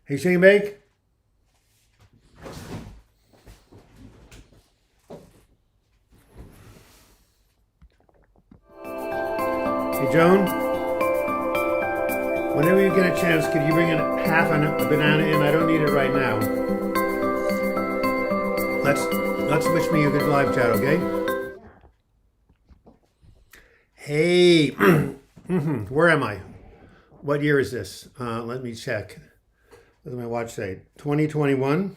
Hey, Shane Bake. Hey, Joan. Whenever you get a chance, could you bring in half a banana in? I don't need it right now. Let's wish me a good live chat, okay? Hey, where am I? What year is this? Let me check. What does my watch say? 2021,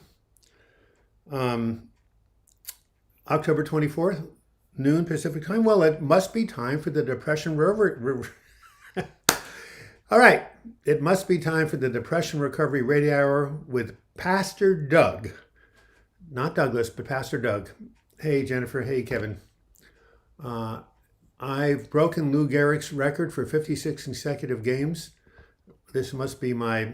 October 24th, noon Pacific time. Well, it must be time for the Depression Rover. All right, it must be time for the Depression Recovery Radio Hour with Pastor Doug. Not Douglas, but Pastor Doug. Hey, Jennifer. Hey, Kevin. I've broken Lou Gehrig's record for 56 consecutive games. This must be my,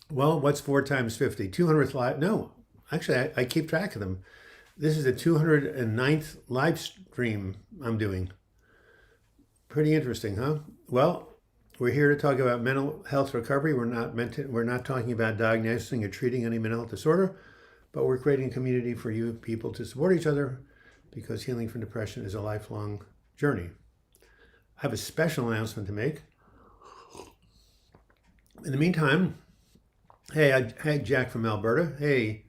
well, what's 4 times 50? 200th live, no, actually, I keep track of them. This is the 209th live stream I'm doing. Pretty interesting, huh? Well, we're here to talk about mental health recovery. We're not talking about diagnosing or treating any mental health disorder, but we're creating a community for you people to support each other because healing from depression is a lifelong journey. I have a special announcement to make. In the meantime, hey, Jack from Alberta. Hey,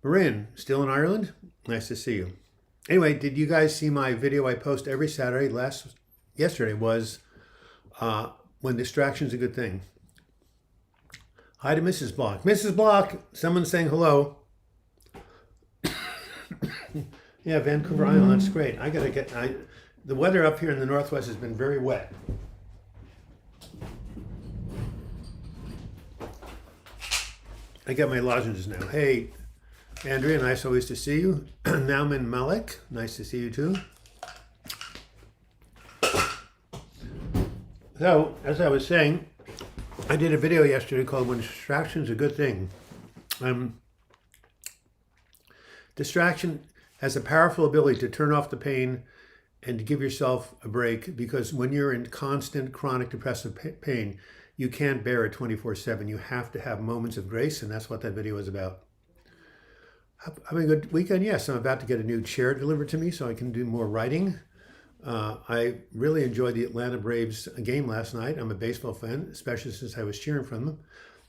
Marin, still in Ireland? Nice to see you. Anyway, did you guys see my video I post every Saturday? Yesterday was when distraction's a good thing. Hi to Mrs. Bloch. Mrs. Bloch, someone's saying hello. Yeah, Vancouver Island, that's great. The weather up here in the Northwest has been very wet. I got my lozenges now. Hey, Andrea, nice always to see you. Nauman Malik, nice to see you too. So, as I was saying, I did a video yesterday called When Distraction's a Good Thing. Distraction has a powerful ability to turn off the pain and to give yourself a break, because when you're in constant chronic depressive pain, you can't bear it 24/7. You have to have moments of grace, and that's what that video is about. Having a good weekend? Yes, I'm about to get a new chair delivered to me so I can do more writing. I really enjoyed the Atlanta Braves game last night. I'm a baseball fan, especially since I was cheering for them.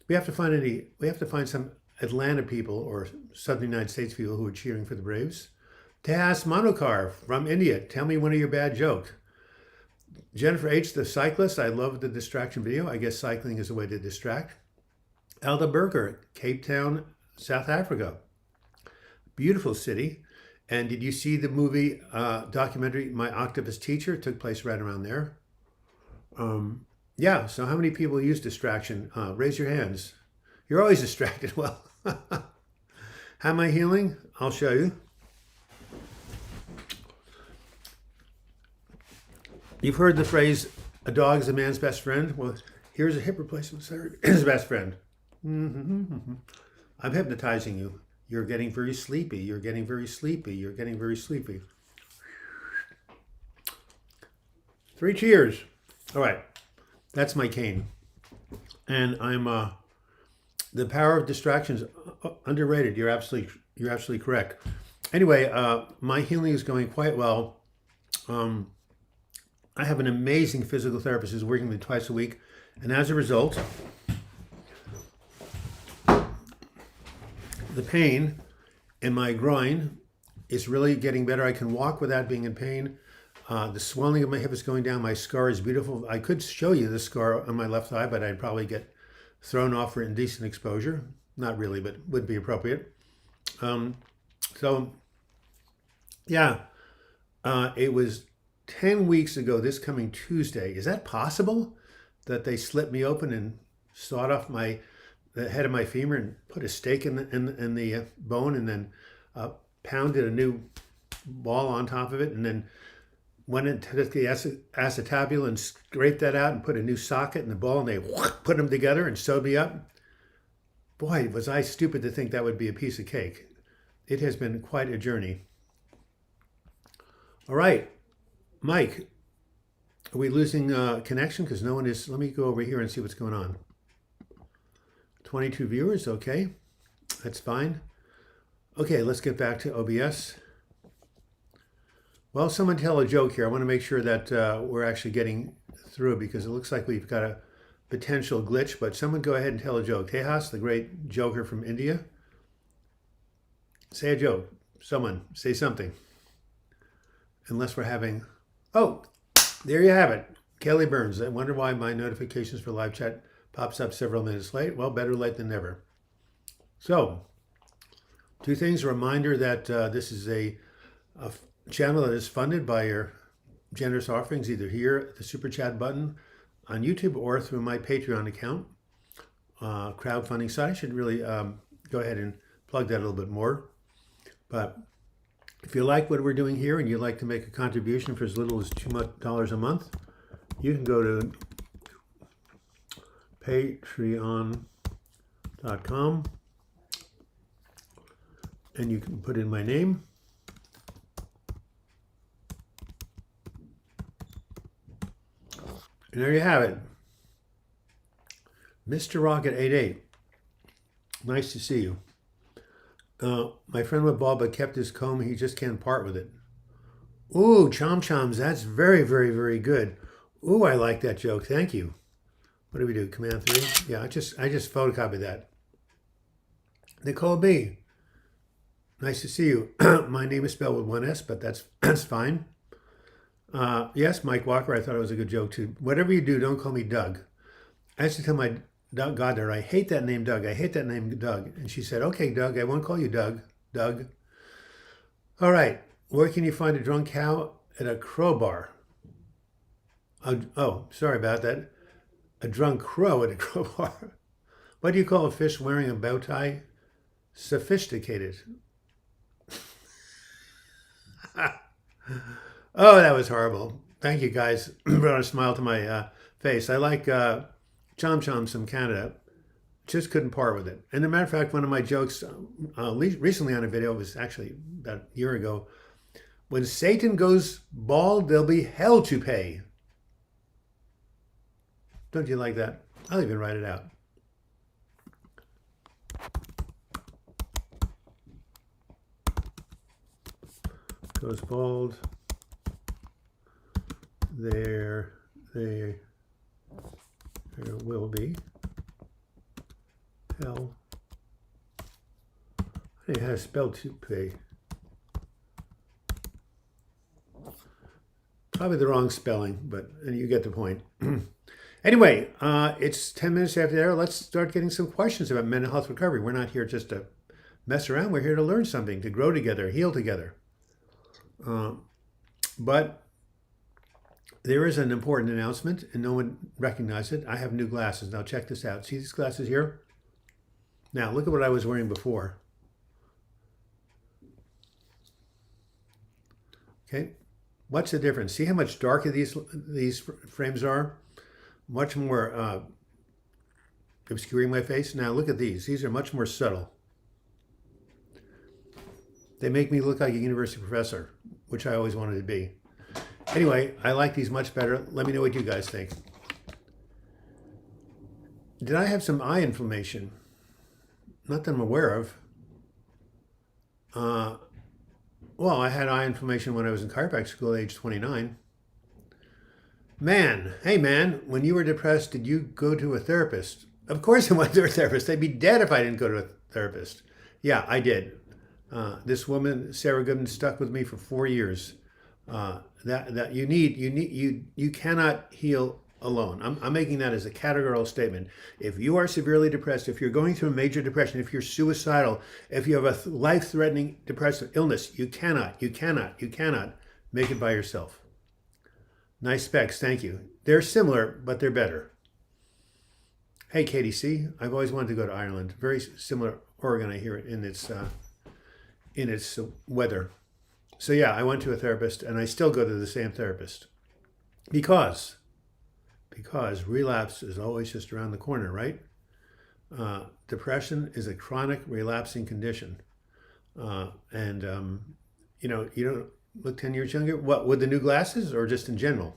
We have to find some Atlanta people or Southern United States people who are cheering for the Braves. Tas Manokar from India, tell me one of your bad jokes. Jennifer H., the cyclist, I love the distraction video. I guess cycling is a way to distract. Alda Berger, Cape Town, South Africa. Beautiful city. And did you see the movie documentary, My Octopus Teacher? It took place right around there. Yeah, so how many people use distraction? Raise your hands. You're always distracted. Well, how am I healing? I'll show you. You've heard the phrase, a dog is a man's best friend. Well, here's a hip replacement surgery. His best friend. I'm hypnotizing you. You're getting very sleepy. You're getting very sleepy. You're getting very sleepy. 3 cheers. All right. That's my cane. And I'm, the power of distraction is underrated. You're absolutely correct. Anyway, my healing is going quite well. I have an amazing physical therapist who's working with me twice a week. And as a result, the pain in my groin is really getting better. I can walk without being in pain. The swelling of my hip is going down. My scar is beautiful. I could show you the scar on my left thigh, but I'd probably get thrown off for indecent exposure. Not really, but would be appropriate. It was 10 weeks ago this coming Tuesday. Is that possible that they slit me open and sawed off the head of my femur and put a stake in the bone and then pounded a new ball on top of it, and then went into the acetabulum and scraped that out and put a new socket in the ball, and they put them together and sewed me up? Boy, was I stupid to think that would be a piece of cake. It has been quite a journey. All right, Mike, are we losing connection? Because no one is. Let me go over here and see what's going on. 22 viewers. Okay, that's fine. Okay, let's get back to OBS. Well, someone tell a joke here. I want to make sure that we're actually getting through because it looks like we've got a potential glitch, but someone go ahead and tell a joke. Tejas, the great joker from India. Say a joke. Someone, say something. Unless we're having... Oh, there you have it. Kelly Burns. I wonder why my notifications for live chat pops up several minutes late. Well, better late than never. So, two things. A reminder that this is a channel that is funded by your generous offerings, either here at the Super Chat button on YouTube or through my Patreon account, crowdfunding site. I should really go ahead and plug that a little bit more. But if you like what we're doing here and you'd like to make a contribution for as little as $2 a month, you can go to patreon.com and you can put in my name. And there you have it. Mr. Rocket 88. Nice to see you. My friend with Bob kept his comb. He just can't part with it. Ooh, Chom Choms. That's very, very, very good. Ooh, I like that joke. Thank you. What do we do? Command 3? Yeah, I just photocopied that. Nicole B. Nice to see you. My name is spelled with one S, but that's fine. Yes, Mike Walker, I thought it was a good joke too. Whatever you do, don't call me Doug. I used to tell my goddaughter, I hate that name Doug. I hate that name Doug. And she said, okay, Doug, I won't call you Doug. Doug. All right. Where can you find a drunk cow? At a crowbar. Oh, sorry about that. A drunk crow at a crowbar. What do you call a fish wearing a bow tie? Sophisticated. Oh, that was horrible. Thank you, guys. Brought a smile to my face. I like Chom Choms from Canada. Just couldn't part with it. And as a matter of fact, one of my jokes recently on a video, was actually about a year ago, when Satan goes bald, there'll be hell to pay. Don't you like that? I'll even write it out. Goes bald. There will be hell. I think how to spell to pay. Probably the wrong spelling, but you get the point. Anyway, it's 10 minutes after there. Let's start getting some questions about mental health recovery. We're not here just to mess around. We're here to learn something, to grow together, heal together. But there is an important announcement, and no one recognized it. I have new glasses. Now check this out. See these glasses here? Now look at what I was wearing before. Okay, what's the difference? See how much darker these frames are? Much more obscuring my face. Now look at these. These are much more subtle. They make me look like a university professor, which I always wanted to be. Anyway, I like these much better. Let me know what you guys think. Did I have some eye inflammation? Not that I'm aware of. Well, I had eye inflammation when I was in chiropractic school at age 29. Man, hey man, when you were depressed, did you go to a therapist? Of course I went to a therapist. They'd be dead if I didn't go to a therapist. Yeah, I did. This woman, Sarah Goodman, stuck with me for 4 years. You cannot heal alone. I'm making that as a categorical statement. If you are severely depressed, if you're going through a major depression, if you're suicidal, if you have a life-threatening depressive illness, you cannot make it by yourself. Nice specs, thank you. They're similar, but they're better. Hey, Katie C. I've always wanted to go to Ireland. Very similar Oregon, I hear it, in its weather. So yeah, I went to a therapist, and I still go to the same therapist. Because relapse is always just around the corner, right? Depression is a chronic relapsing condition. You don't look 10 years younger. What, with the new glasses or just in general?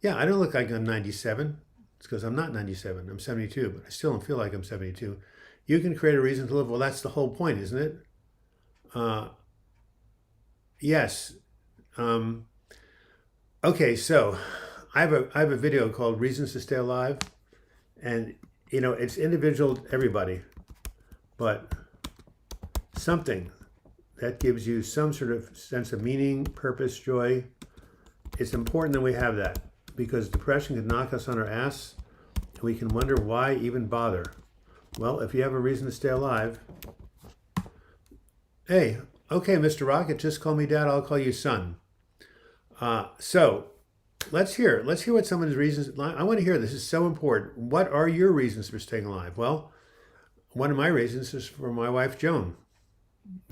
Yeah, I don't look like I'm 97. It's because I'm not 97. I'm 72, but I still don't feel like I'm 72. You can create a reason to live. Well, that's the whole point, isn't it? Yes. Um, okay, so I have a video called Reasons to Stay Alive. And, it's individual to everybody, but something that gives you some sort of sense of meaning, purpose, joy. It's important that we have that because depression can knock us on our ass. And we can wonder why even bother. Well, if you have a reason to stay alive, hey, okay, Mr. Rocket, just call me Dad. I'll call you son. So let's hear what someone's reasons. I want to hear this. Is so important. What are your reasons for staying alive? Well, one of my reasons is for my wife Joan,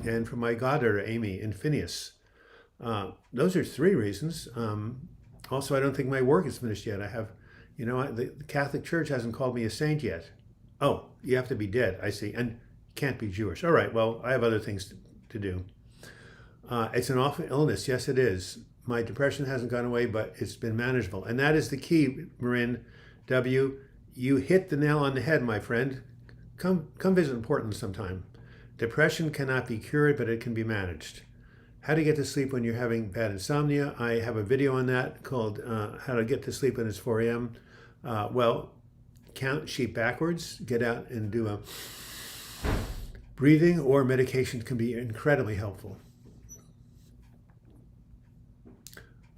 and for my goddaughter Amy and Phineas. Those are three reasons. Also, I don't think my work is finished yet. I have, the Catholic Church hasn't called me a saint yet. Oh, you have to be dead. I see, and can't be Jewish. All right. Well, I have other things to do. It's an awful illness. Yes, it is. My depression hasn't gone away, but it's been manageable. And that is the key, Marin W. You hit the nail on the head, my friend. Come visit Portland sometime. Depression cannot be cured, but it can be managed. How to get to sleep when you're having bad insomnia. I have a video on that called How to Get to Sleep When It's 4 a.m. Well, count sheep backwards. Get out and do a breathing or medication can be incredibly helpful.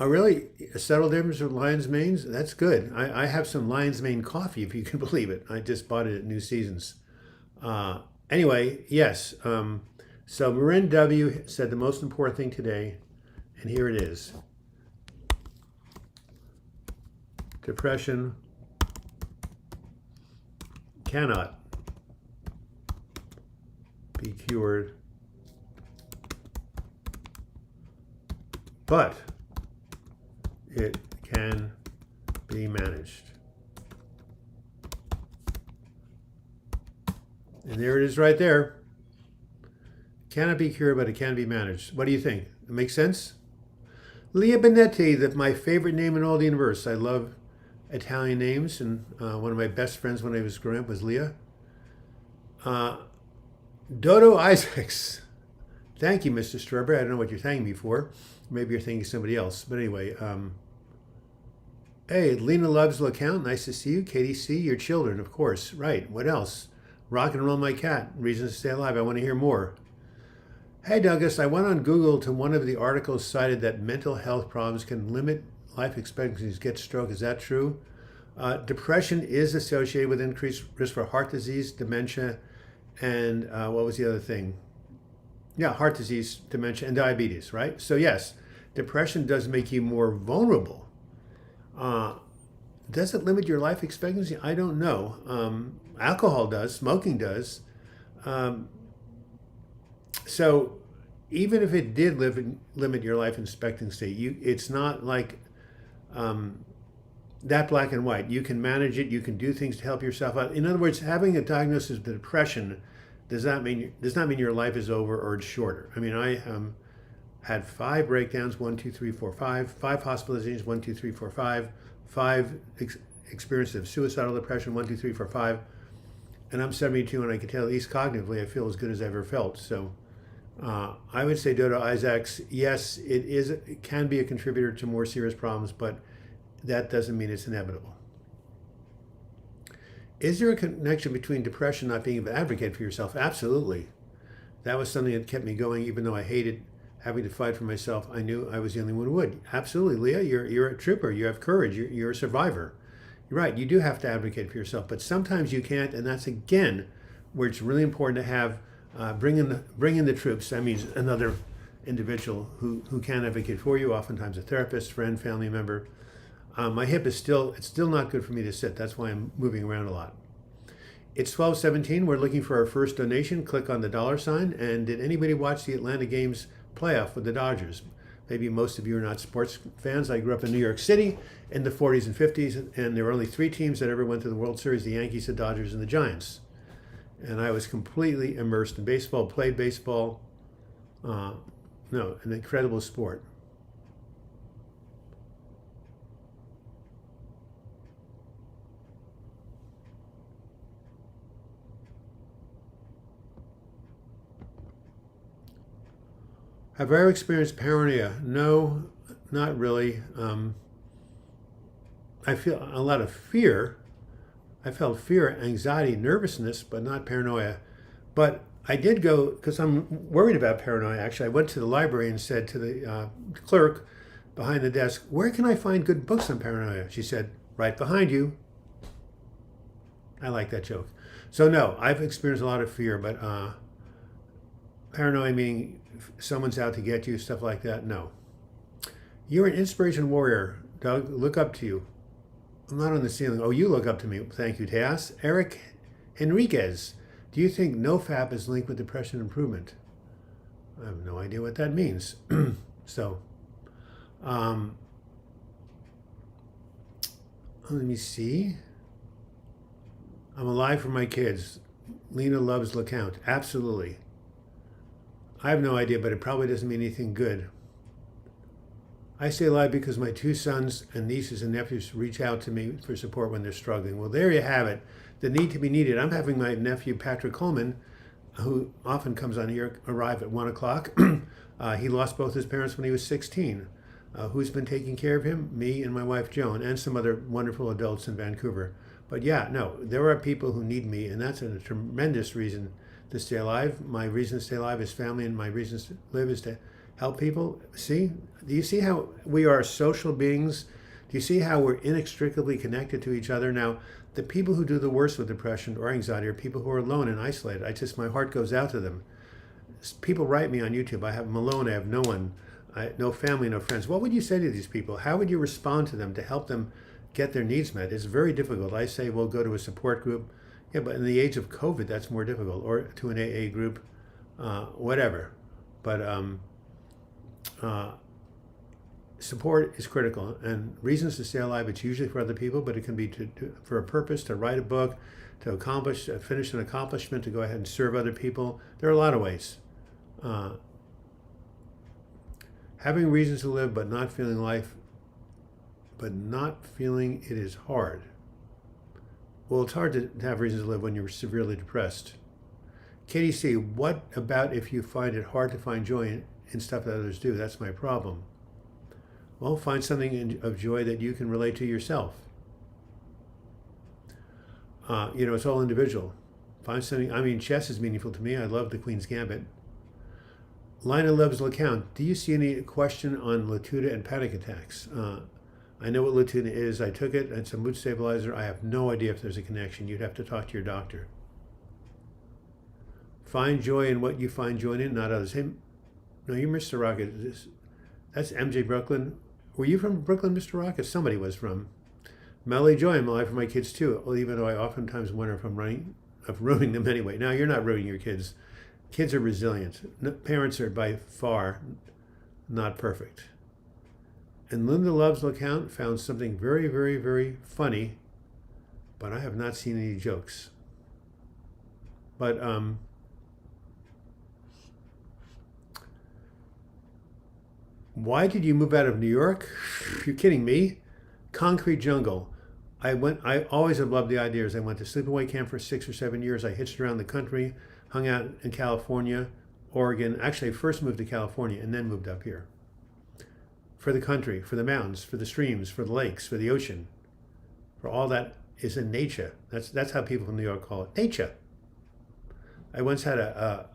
Oh, really? A subtle difference with lion's manes? That's good. I have some lion's mane coffee, if you can believe it. I just bought it at New Seasons. Anyway, yes. So Marin W. said the most important thing today, and here it is. Depression cannot be cured, but it can be managed. And there it is right there. Cannot be cured, but it can be managed. What do you think? It makes sense? Leah Benetti, that's my favorite name in all the universe. I love Italian names, and one of my best friends when I was growing up was Leah. Dodo Isaacs. Thank you, Mr. Strawberry. I don't know what you're thanking me for. Maybe you're thanking somebody else. But anyway, hey, Lena Loves LeCount. Nice to see you. Katie C. Your children, of course. Right. What else? Rock and Roll My Cat. Reasons to Stay Alive. I want to hear more. Hey, Douglas. I went on Google to one of the articles cited that mental health problems can limit life expectancies. Get stroke. Is that true? Depression is associated with increased risk for heart disease, dementia, and what was the other thing? Yeah, heart disease, dementia, and diabetes, right? So yes, depression does make you more vulnerable. Does it limit your life expectancy? I don't know. Alcohol does, smoking does. So even if it did limit your life expectancy, it's not like that black and white. You can manage it. You can do things to help yourself out. In other words, having a diagnosis of depression does not mean your life is over or it's shorter. I mean, I had 5 breakdowns, 1, 2, 3, 4, 5, 5 hospitalizations, 1, 2, 3, 4, 5, 5 experiences of suicidal depression, 1, 2, 3, 4, 5, and I'm 72, and I can tell at least cognitively I feel as good as I ever felt. So I would say, Dodo Isaacs, yes, it can be a contributor to more serious problems, but that doesn't mean it's inevitable. Is there a connection between depression and not being able to advocate for yourself? Absolutely. That was something that kept me going, even though I hated having to fight for myself. I knew I was the only one who would. Absolutely, Leah, you're a trooper. You have courage. You're a survivor. You're right. You do have to advocate for yourself, but sometimes you can't, and that's again where it's really important to have bring in the troops. That means another individual who can advocate for you. Oftentimes a therapist, friend, family member. My hip is still not good for me to sit. That's why I'm moving around a lot. It's 12:17. We're looking for our first donation. Click on the $sign. And did anybody watch the Atlanta Games playoff with the Dodgers? Maybe most of you are not sports fans. I grew up in New York City in the 40s and 50s, and there were only 3 teams that ever went to the World Series: the Yankees, the Dodgers, and the Giants. And I was completely immersed in baseball, played baseball. An incredible sport. Have I ever experienced paranoia? No, not really. I feel a lot of fear. I felt fear, anxiety, nervousness, but not paranoia. But I did go, because I'm worried about paranoia, actually. I went to the library and said to the clerk behind the desk, where can I find good books on paranoia? She said, right behind you. I like that joke. So no, I've experienced a lot of fear, but paranoia meaning someone's out to get you, stuff like that, no. You're an inspiration warrior, Doug. Look up to you. I'm not on the ceiling. Oh, you look up to me. Thank you, Teas. Eric Enriquez. Do you think NoFap is linked with depression improvement? I have no idea what that means. So, let me see. I'm alive for my kids. Lena loves LeCount. Absolutely. I have no idea, but it probably doesn't mean anything good. I stay alive because my 2 sons and nieces and nephews reach out to me for support when they're struggling. Well, there you have it. The need to be needed. I'm having my nephew, Patrick Coleman, who often comes on here, arrive at 1 o'clock. He lost both his parents when he was 16. Who's been taking care of him? Me and my wife, Joan, and some other wonderful adults in Vancouver. But yeah, no, there are people who need me, and that's a tremendous reason to stay alive. My reason to stay alive is family, and my reason to live is to help people. See? Do you see how we are social beings? Do you see how we're inextricably connected to each other? Now, the people who do the worst with depression or anxiety are people who are alone and isolated. My heart goes out to them. People write me on YouTube. I have them alone. I have no one, no family, no friends. What would you say to these people? How would you respond to them to help them get their needs met? It's very difficult. I say, well, go to a support group. Yeah, but in the age of COVID, that's more difficult. Or to an AA group, whatever. But support is critical, and reasons to stay alive, it's usually for other people, but it can be for a purpose, to write a book, to accomplish, finish an accomplishment, to go ahead and serve other people. There are a lot of ways. Having reasons to live, but not feeling life, but not feeling it is hard. Well, it's hard to have reasons to live when you're severely depressed. Katie C., what about if you find it hard to find joy in stuff that others do? That's my problem. Well, find something of joy that you can relate to yourself. It's all individual. Find something. Chess is meaningful to me. I love the Queen's Gambit. Lina loves LeCount. Do you see any question on Latuda and panic attacks? I know what Latuda is. I took it. It's a mood stabilizer. I have no idea if there's a connection. You'd have to talk to your doctor. Find joy in what you find joy in, not others. Hey, no, you're Mr. Rocket. That's MJ Brooklyn. Were you from Brooklyn, Mr. Rocket? Somebody was from. Melly Joy, I'm alive for my kids too, even though I oftentimes wonder if I'm ruining them anyway. Now, you're not ruining your kids. Kids are resilient. Parents are by far not perfect. And Linda Loves LeCount found something very, very, very funny, but I have not seen any jokes. But why did you move out of New York? You're kidding me. Concrete jungle. I always have loved the ideas. I went to sleepaway camp for 6 or 7 years. I hitched around the country, hung out in California, Oregon. Actually, I first moved to California and then moved up here. For the country, for the mountains, for the streams, for the lakes, for the ocean, for all that is in nature. That's how people from New York call it, nature. I once had a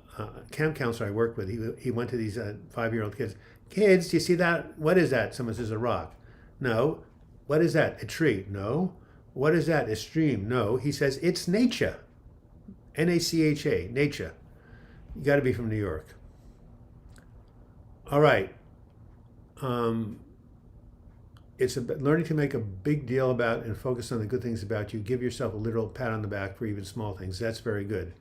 camp counselor I worked with. He went to these 5-year-old kids. Kids, do you see that? What is that? Someone says a rock. No. What is that? A tree. No. What is that? A stream. No. He says it's nature. N-A-C-H-A, nature. You got to be from New York. All right. It's learning to make a big deal about and focus on the good things about you. Give yourself a literal pat on the back for even small things. That's very good.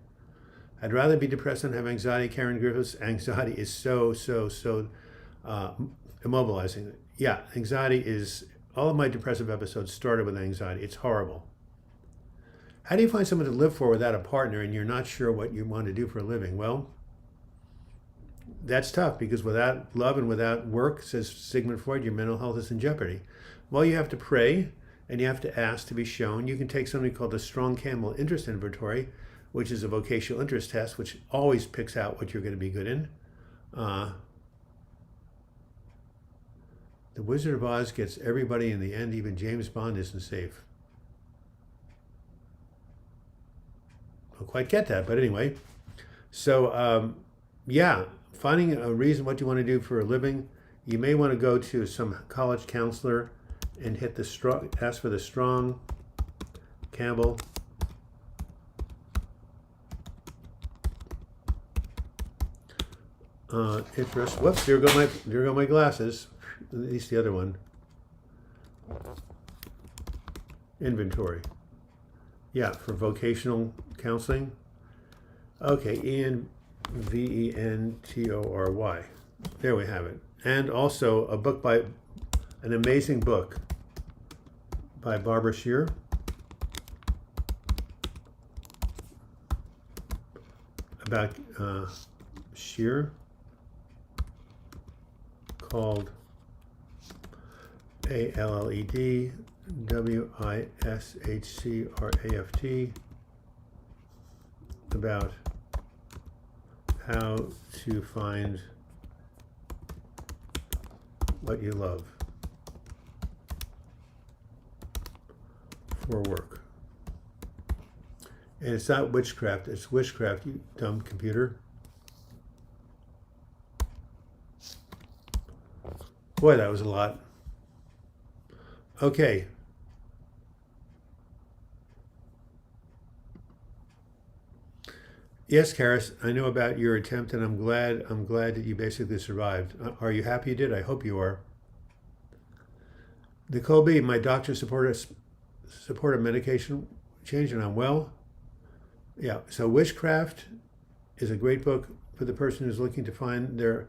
I'd rather be depressed than have anxiety. Karen Griffiths, anxiety is so immobilizing. Yeah, anxiety is, all of my depressive episodes started with anxiety. It's horrible. How do you find someone to live for without a partner and you're not sure what you want to do for a living? Well, that's tough because without love and without work, says Sigmund Freud, your mental health is in jeopardy. Well, you have to pray and you have to ask to be shown. You can take something called the Strong Camel Interest Inventory, which is a vocational interest test, which always picks out what you're going to be good in. The Wizard of Oz gets everybody in the end. Even James Bond isn't safe. I don't quite get that, but anyway. So, yeah, finding a reason what you want to do for a living. You may want to go to some college counselor and hit the strong, ask for the Strong Campbell interest. Whoops, there go my glasses. At least the other one. Inventory. Yeah, for vocational counseling. Okay, Ian, Ventory. There we have it. And also a book by, an amazing book by Barbara Shear. About Shear, called ALLED WISHCRAFT, about how to find what you love for work. And it's not witchcraft, it's wishcraft, you dumb computer. Boy, that was a lot. Okay. Yes, Karis, I know about your attempt, and I'm glad that you basically survived. Are you happy you did? I hope you are. Nicole B, my doctor supported medication change, and I'm well. Yeah, so Witchcraft is a great book for the person who's looking to find their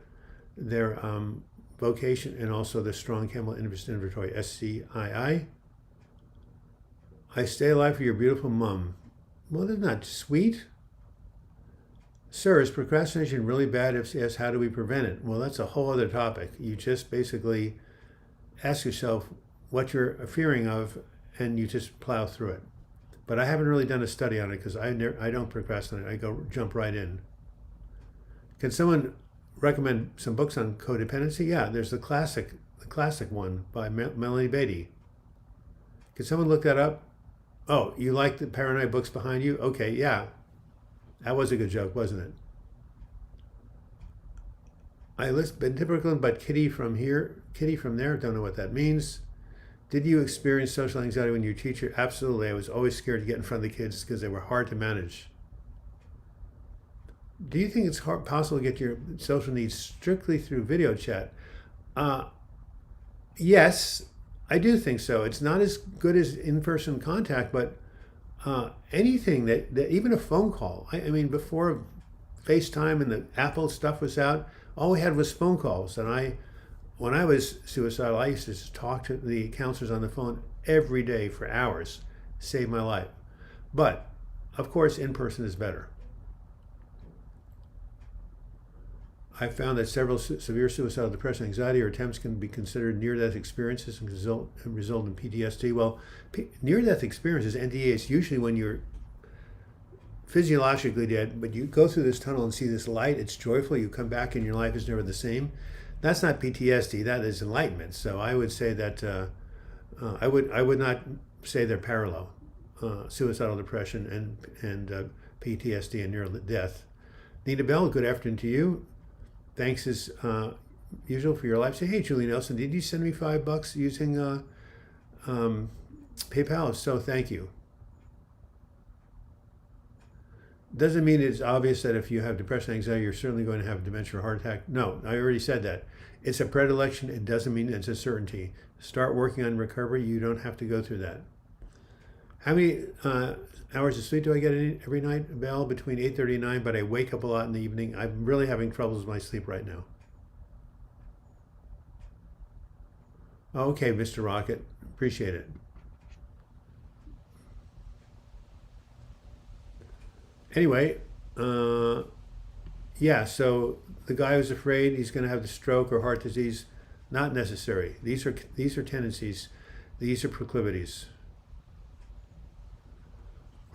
vocation, and also the Strong Campbell Inventory, SCII. I stay alive for your beautiful mom. Well, isn't that sweet? Sir, is procrastination really bad? If yes, how do we prevent it? Well, that's a whole other topic. You just basically ask yourself what you're fearing of, and you just plow through it. But I haven't really done a study on it because I don't procrastinate. I jump right in. Can someone recommend some books on codependency? Yeah, there's the classic one by Melanie Beatty. Can someone look that up? Oh, you like the paranoid books behind you? Okay, yeah. That was a good joke, wasn't it? I been typical, but Kitty from here, Kitty from there, don't know what that means. Did you experience social anxiety when you were a teacher? Absolutely. I was always scared to get in front of the kids because they were hard to manage. Do you think it's possible to get your social needs strictly through video chat? Yes, I do think so. It's not as good as in-person contact, but anything that even a phone call. I mean, before FaceTime and the Apple stuff was out, all we had was phone calls. And when I was suicidal, I used to just talk to the counselors on the phone every day for hours, saved my life. But of course, in person is better. I found that several severe suicidal depression, anxiety, or attempts can be considered near-death experiences and result in PTSD. Well, near-death experiences, NDE, is usually when you're physiologically dead, but you go through this tunnel and see this light. It's joyful. You come back and your life is never the same. That's not PTSD. That is enlightenment. So I would say that I would not say they're parallel. Suicidal depression and PTSD and near-death. Nina Bell, good afternoon to you. Thanks as usual for your life. Say, hey, Julie Nelson, did you send me $5 using PayPal? So thank you. Doesn't mean it's obvious that if you have depression and anxiety, you're certainly going to have dementia or heart attack. No, I already said that. It's a predilection. It doesn't mean it's a certainty. Start working on recovery. You don't have to go through that. How many hours of sleep do I get every night? Bell, between 8:30 and 9, but I wake up a lot in the evening. I'm really having troubles with my sleep right now. Okay, Mr. Rocket, appreciate it. Anyway, yeah, so the guy who's afraid he's going to have the stroke or heart disease, not necessary. These are tendencies. These are proclivities.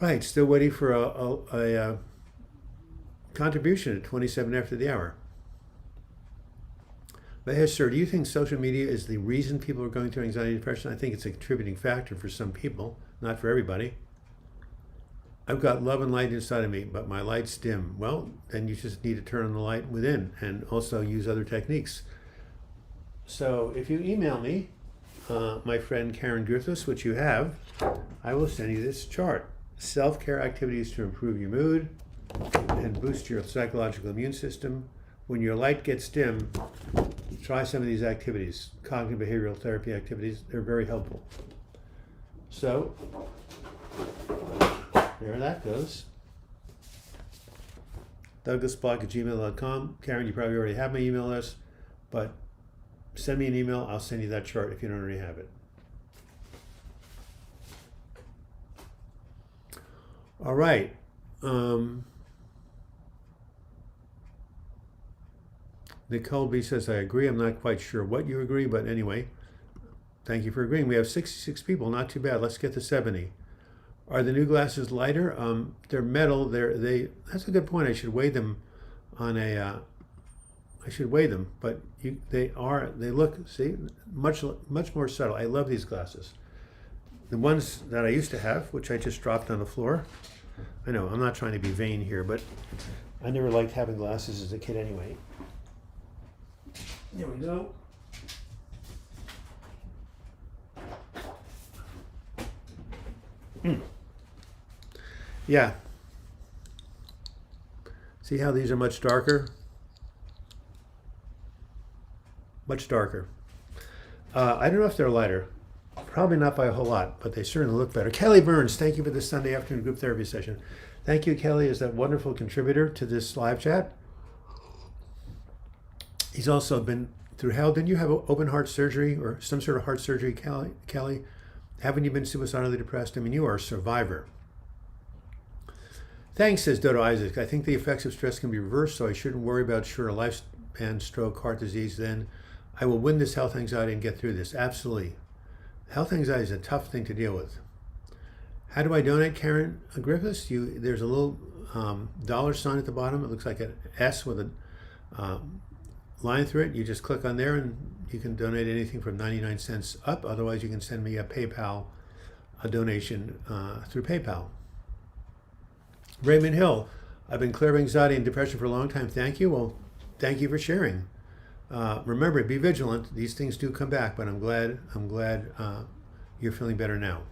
Right, still waiting for a contribution at 27 after the hour. But hey, sir, do you think social media is the reason people are going through anxiety and depression? I think it's a contributing factor for some people, not for everybody. I've got love and light inside of me, but my light's dim. Well, then you just need to turn on the light within and also use other techniques. So if you email me, my friend Karen Griffiths, which you have, I will send you this chart. Self-care activities to improve your mood and boost your psychological immune system. When your light gets dim, try some of these activities, cognitive behavioral therapy activities. They're very helpful. So, there that goes. DouglasBloch@gmail.com. Karen, you probably already have my email list, but send me an email. I'll send you that chart if you don't already have it. All right. Nicole B says, I agree. I'm not quite sure what you agree, but anyway, thank you for agreeing. We have 66 people. Not too bad. Let's get to 70. Are the new glasses lighter? They're metal. That's a good point. I should weigh them on a. I should weigh them, but they look, see, much more subtle. I love these glasses. The ones that I used to have, which I just dropped on the floor. I know I'm not trying to be vain here, but I never liked having glasses as a kid anyway. There we go. Yeah. See how these are much darker? Much darker. I don't know if they're lighter. Probably not by a whole lot, but they certainly look better. Kelly Burns, thank you for this Sunday afternoon group therapy session. Thank you, Kelly, as that wonderful contributor to this live chat. He's also been through hell. Didn't you have open heart surgery or some sort of heart surgery, Kelly? Haven't you been suicidally depressed? I mean, you are a survivor. Thanks, says Dodo Isaac. I think the effects of stress can be reversed, so I shouldn't worry about shorter lifespan, stroke, heart disease. Then I will win this health anxiety and get through this. Absolutely. Health anxiety is a tough thing to deal with. How do I donate, Karen Griffiths? There's a little dollar sign at the bottom. It looks like an S with a line through it. You just click on there and you can donate anything from 99 cents up. Otherwise, you can send me a donation through PayPal. Raymond Hill, I've been clear of anxiety and depression for a long time. Thank you. Well, thank you for sharing. Remember, be vigilant. These things do come back, but I'm glad you're feeling better now.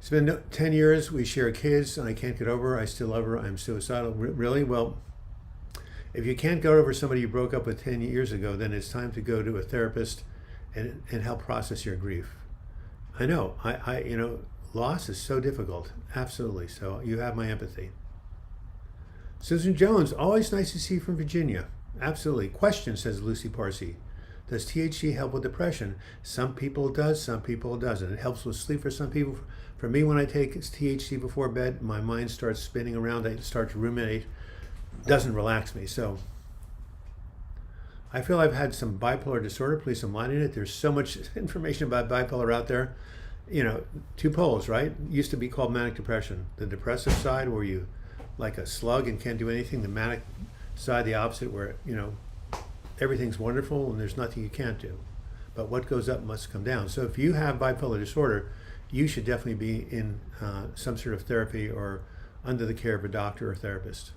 It's been 10 years. We share kids, and I can't get over her. I still love her. I'm suicidal. Really? Well, if you can't get over somebody you broke up with 10 years ago, then it's time to go to a therapist and help process your grief. I know. Loss is so difficult. Absolutely. So you have my empathy. Susan Jones, always nice to see you from Virginia. Absolutely. Question, says Lucy Parsi. Does THC help with depression? Some people it does, some people it doesn't. It helps with sleep for some people. For me, when I take THC before bed, my mind starts spinning around. I start to ruminate. Doesn't relax me. So I feel I've had some bipolar disorder. Please enlighten it. There's so much information about bipolar out there. Two poles, right? Used to be called manic depression. The depressive side, where you like a slug and can't do anything. The manic side, the opposite, where everything's wonderful and there's nothing you can't do. But what goes up must come down. So if you have bipolar disorder, you should definitely be in some sort of therapy or under the care of a doctor or therapist.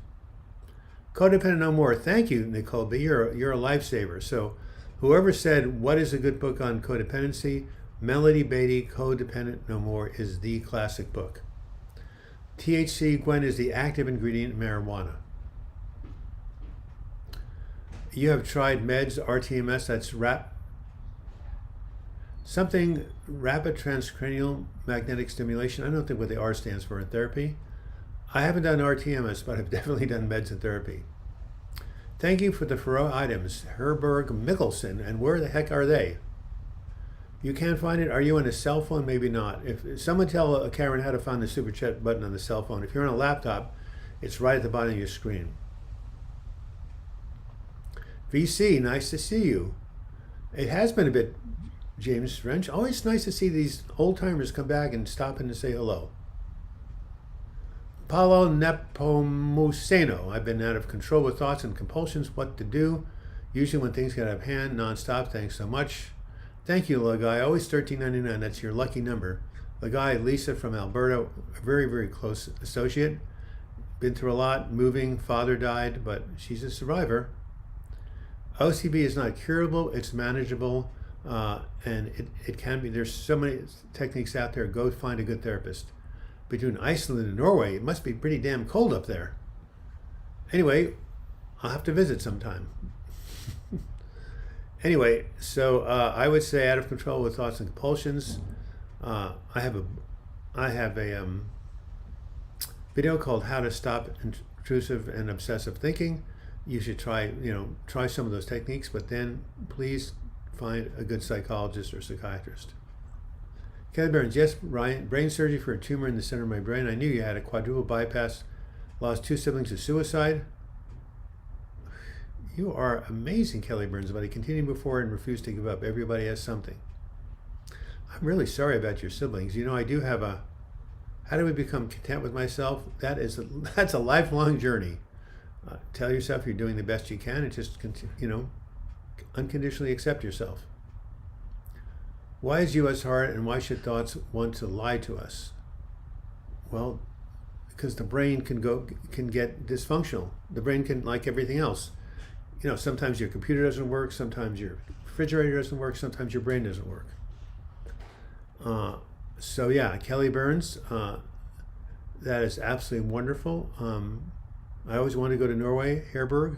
Codependent No More. Thank you, Nicole B. You're a lifesaver. So whoever said, what is a good book on codependency? Melody Beatty, Codependent No More is the classic book. THC, Gwen, is the active ingredient in marijuana. You have tried meds, RTMS, that's rapid transcranial magnetic stimulation. I don't think what the R stands for in therapy. I haven't done RTMS, but I've definitely done meds in therapy. Thank you for the Faro items. Herberg Mickelson, and where the heck are they? You can't find it? Are you on a cell phone? Maybe not. If someone tell Karen how to find the super chat button on the cell phone. If you're on a laptop, it's right at the bottom of your screen. VC, nice to see you. It has been a bit, James French. Always nice to see these old timers come back and stop in to say hello. Paulo Nepomuceno, I've been out of control with thoughts and compulsions. What to do? Usually when things get out of hand, nonstop. Thanks so much. Thank you, Lagai. Always $13.99. That's your lucky number. Lagai, Lisa from Alberta, a very, very close associate. Been through a lot, moving, father died, but she's a survivor. OCB is not curable, it's manageable, and it can be. There's so many techniques out there. Go find a good therapist. Between Iceland and Norway, it must be pretty damn cold up there. Anyway, I'll have to visit sometime. Anyway, so I would say out of control with thoughts and compulsions. I have a video called How to Stop Intrusive and Obsessive Thinking. You should try some of those techniques, but then please find a good psychologist or psychiatrist. Kelly Burns, yes, Ryan, brain surgery for a tumor in the center of my brain. I knew you had a quadruple bypass, lost 2 siblings to suicide. You are amazing, Kelly Burns, but I continue to move forward and refuse to give up. Everybody has something. I'm really sorry about your siblings. I do have how do we become content with myself? That's a lifelong journey. Tell yourself you're doing the best you can and just, unconditionally accept yourself. Why is U.S. hard and why should thoughts want to lie to us? Well, because the brain can get dysfunctional. The brain can, like everything else. Sometimes your computer doesn't work, sometimes your refrigerator doesn't work, sometimes your brain doesn't work. So yeah, Kelly Burns, that is absolutely wonderful. I always wanted to go to Norway, Herberg,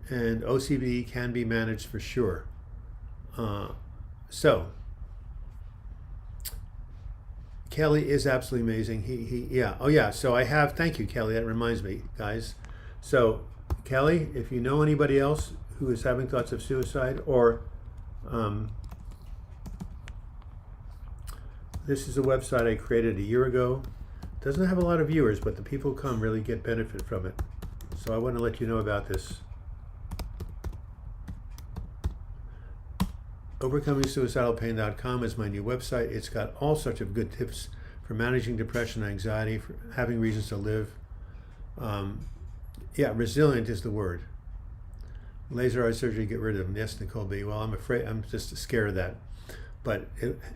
and OCD can be managed for sure. So Kelly is absolutely amazing. So I have, thank you, Kelly. That reminds me, guys. So Kelly, if you know anybody else who is having thoughts of suicide, or this is a website I created a year ago. Doesn't have a lot of viewers, but the people who come really get benefit from it. So I want to let you know about this. OvercomingSuicidalPain.com is my new website. It's got all sorts of good tips for managing depression and anxiety, for having reasons to live. Resilient is the word. Laser eye surgery, get rid of them. Yes, Nicole B. Well, I'm afraid, I'm just scared of that. But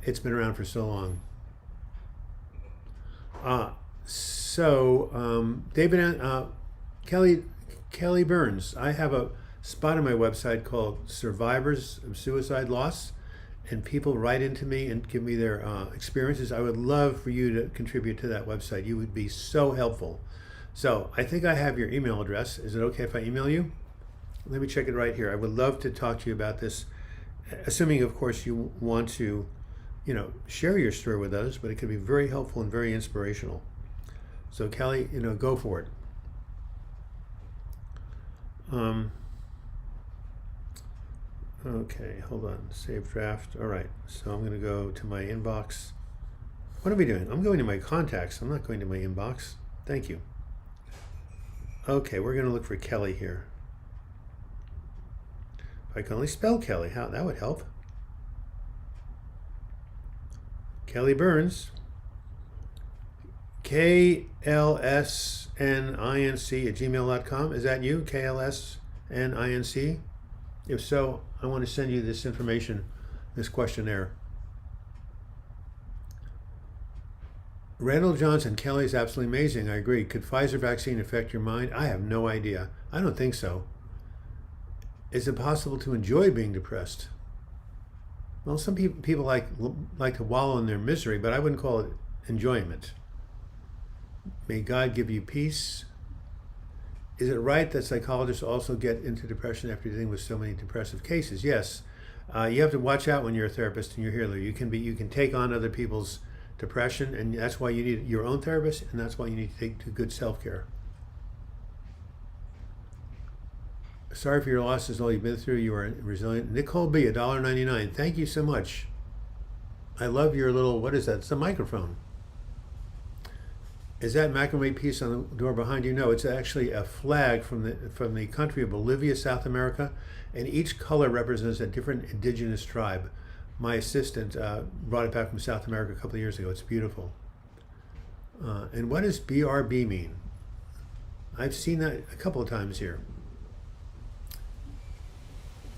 it's been around for so long. David, Kelly Burns, I have a spot on my website called Survivors of Suicide Loss, and people write into me and give me their experiences. I would love for you to contribute to that website. You would be so helpful. So I think I have your email address. Is it okay if I email you? Let me check it right here. I would love to talk to you about this, assuming, of course, you want to, share your story with us, but it could be very helpful and very inspirational. So Kelly, go for it. Okay, hold on. Save draft. All right. So I'm going to go to my inbox. What are we doing? I'm going to my contacts. I'm not going to my inbox. Thank you. Okay, we're going to look for Kelly here. If I can only spell Kelly, that would help. Kelly Burns. KLSNINC@gmail.com. Is that you? KLSNINC? If so, I want to send you this information, this questionnaire. Randall Johnson, Kelly is absolutely amazing. I agree. Could Pfizer vaccine affect your mind? I have no idea. I don't think so. Is it possible to enjoy being depressed? Well, some people like to wallow in their misery, but I wouldn't call it enjoyment. May God give you peace. Is it right that psychologists also get into depression after dealing with so many depressive cases? Yes. You have to watch out when you're a therapist and you're a healer. You can take on other people's depression, and that's why you need your own therapist, and that's why you need to take good self-care. Sorry for your losses, all you've been through. You are resilient. Nicole B, $1.99. Thank you so much. I love your little, what is that? It's a microphone. Is that macrame piece on the door behind you? No, it's actually a flag from the country of Bolivia, South America, and each color represents a different indigenous tribe. My assistant brought it back from South America a couple of years ago. It's beautiful. And what does BRB mean? I've seen that a couple of times here.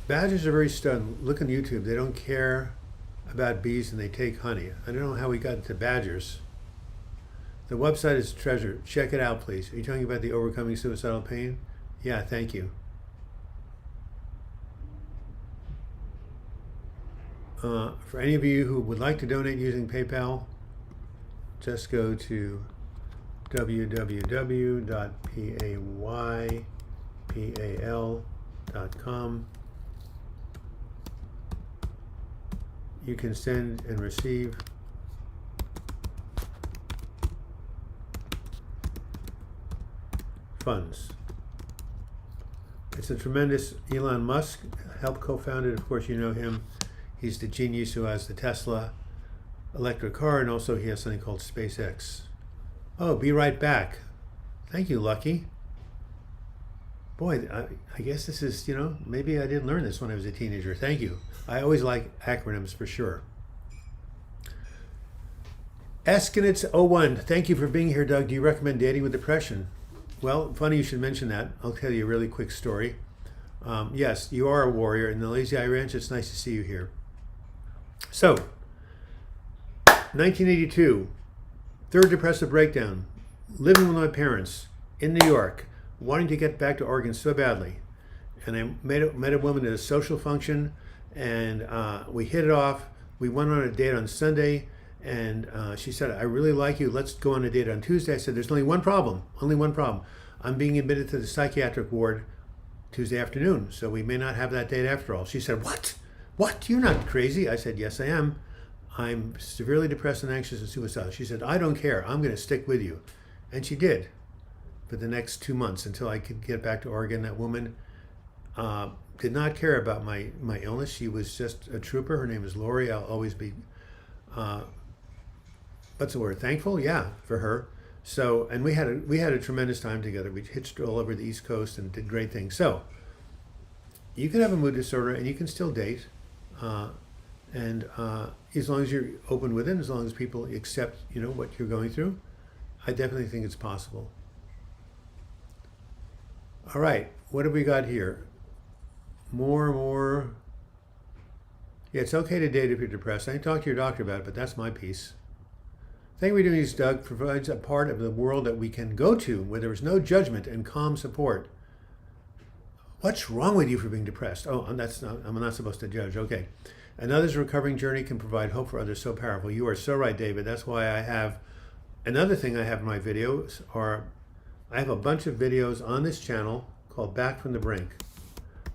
Badgers are very stubborn. Look on YouTube. They don't care about bees and they take honey. I don't know how we got into badgers. The website is a treasure. Check it out, please. Are you talking about the Overcoming Suicidal Pain? Yeah, thank you. For any of you who would like to donate using PayPal, just go to www.paypal.com. You can send and receive funds. It's a tremendous. Elon Musk helped co-found it. Of course, you know him. He's the genius who has the Tesla electric car, and also he has something called SpaceX. Oh, be right back. Thank you, Lucky. Boy, I guess this is, maybe I didn't learn this when I was a teenager. Thank you. I always like acronyms for sure. Eskinitz01, thank you for being here, Doug. Do you recommend dating with depression? Well, funny you should mention that. I'll tell you a really quick story. Yes, you are a warrior in the Lazy Eye Ranch. It's nice to see you here. So, 1982, third depressive breakdown, living with my parents in New York, wanting to get back to Oregon so badly. And I met a woman at a social function, and we hit it off. We went on a date on Sunday, and she said, I really like you. Let's go on a date on Tuesday. I said, there's only one problem. I'm being admitted to the psychiatric ward Tuesday afternoon, so we may not have that date after all. She said, What? You're not crazy. I said, yes, I am. I'm severely depressed and anxious and suicidal. She said, I don't care. I'm going to stick with you. And she did for the next 2 months until I could get back to Oregon. That woman did not care about my illness. She was just a trooper. Her name is Lori. I'll always be, what's the word? Thankful? Yeah, for her. So, and we had a tremendous time together. We hitched all over the East Coast and did great things. So, you can have a mood disorder and you can still date. And as long as you're open with it, as long as people accept, what you're going through, I definitely think it's possible. All right, what have we got here? More. Yeah, it's okay to date if you're depressed. I can talk to your doctor about it, but that's my piece. Thing we're doing is Doug provides a part of the world that we can go to where there is no judgment and calm support. What's wrong with you for being depressed? Oh, I'm not supposed to judge. Okay. Another's recovering journey can provide hope for others so powerful. You are so right, David. That's why I have another thing I have in my videos I have a bunch of videos on this channel called Back from the Brink,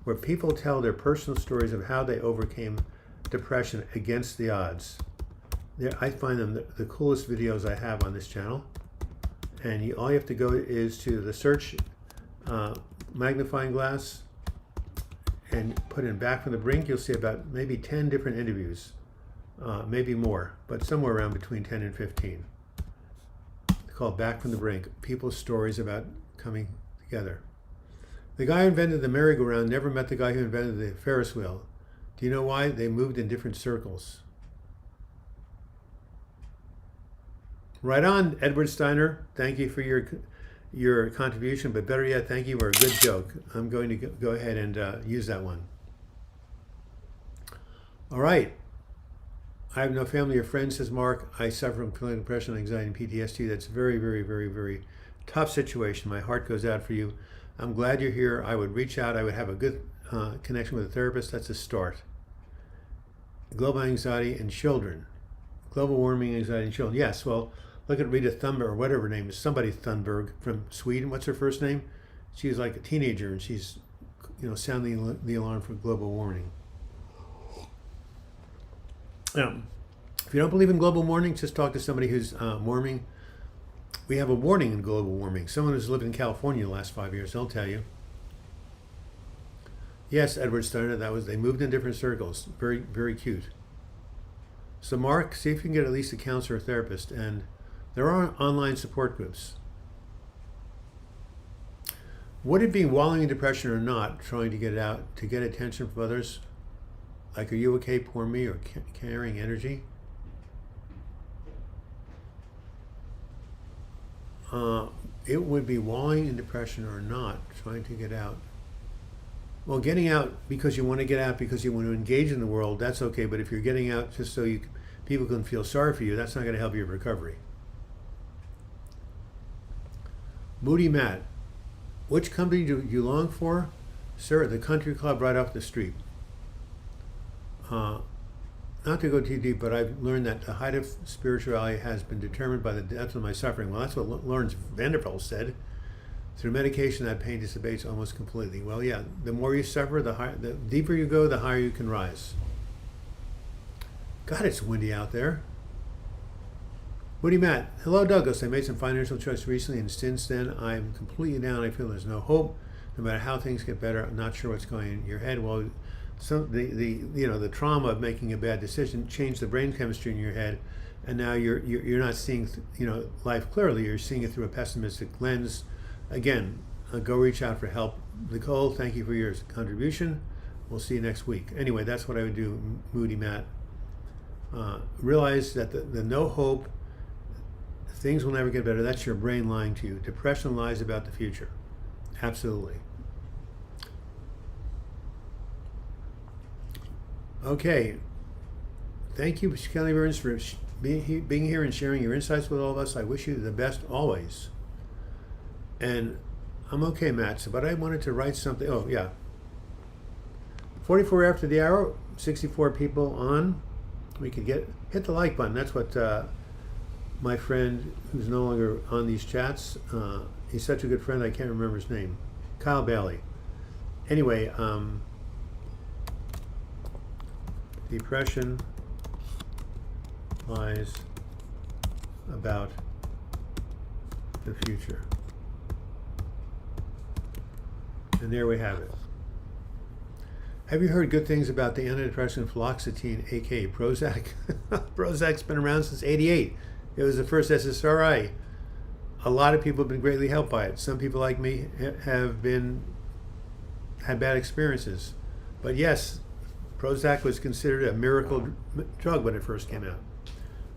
where people tell their personal stories of how they overcame depression against the odds. I find them the coolest videos I have on this channel. And all you have to go is to the search magnifying glass and put in Back from the Brink. You'll see about maybe 10 different interviews, maybe more, but somewhere around between 10 and 15. It's called Back from the Brink, people's stories about coming together. The guy who invented the merry-go-round never met the guy who invented the Ferris wheel. Do you know why? They moved in different circles. Right on, Edward Steiner. Thank you for your contribution, but better yet, thank you for a good joke. I'm going to go ahead and use that one. All right. I have no family or friends, says Mark. I suffer from clinical depression, anxiety, and PTSD. That's a very, very, very, very tough situation. My heart goes out for you. I'm glad you're here. I would reach out. I would have a good connection with a therapist. That's a start. Global anxiety in children. Global warming, anxiety in children. Yes, well, look at Rita Thunberg, or whatever her name is, somebody Thunberg from Sweden. What's her first name? She's like a teenager, and she's, sounding the alarm for global warming. Now, if you don't believe in global warming, just talk to somebody who's warming. We have a warning in global warming. Someone who's lived in California the last 5 years, they'll tell you. Yes, Edward Steiner, they moved in different circles. Very, very cute. So Mark, see if you can get at least a counselor or therapist, and there are online support groups. Would it be wallowing in depression or not, trying to get it out, to get attention from others? Like, are you okay, poor me, or carrying energy? It would be wallowing in depression or not, trying to get out. Well, getting out because you want to get out because you want to engage in the world, that's okay. But if you're getting out just so people can feel sorry for you, that's not going to help your recovery. Moody Matt, which company do you long for? Sir, the country club right off the street. Not to go too deep, but I've learned that the height of spirituality has been determined by the depth of my suffering. Well, that's what Lawrence Vanderbilt said. Through medication, that pain dissipates almost completely. Well, yeah, the more you suffer, the deeper you go, the higher you can rise. God, it's windy out there. Woody Matt, hello Douglas. I made some financial choices recently, and since then I'm completely down. I feel there's no hope. No matter how things get better, I'm not sure what's going in your head. Well, the trauma of making a bad decision changed the brain chemistry in your head, and now you're not seeing life clearly. You're seeing it through a pessimistic lens. Again, go reach out for help. Nicole, thank you for your contribution. We'll see you next week. Anyway, that's what I would do, Moody Matt. Realize that the no hope, things will never get better. That's your brain lying to you. Depression lies about the future. Absolutely. Okay. Thank you, Kelly Burns, for being here and sharing your insights with all of us. I wish you the best always. And I'm okay, Matt, but I wanted to write something. Oh, yeah. 44 after the hour, 64 people on. We could hit the like button. That's what my friend, who's no longer on these chats, he's such a good friend, I can't remember his name. Kyle Bailey. Anyway, depression lies about the future. And there we have it. Have you heard good things about the antidepressant fluoxetine, aka Prozac? Prozac's been around since '88. It was the first SSRI. A lot of people have been greatly helped by it. Some people like me have had bad experiences. But yes, Prozac was considered a miracle drug when it first came out.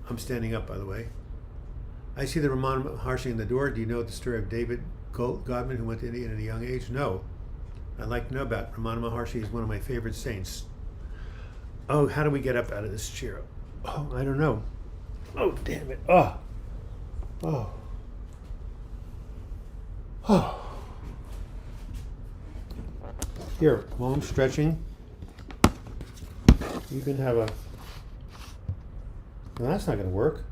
I'm standing up, by the way. I see the Ramana Maharshi in the door. Do you know the story of David Godman, who went to India at a young age? No. I'd like to know about Ramana Maharshi. Is one of my favorite saints. Oh, how do we get up out of this chair? Oh, I don't know. Oh, damn it. Oh. Oh. Oh. Here, while I'm stretching, you can have a... No, that's not going to work.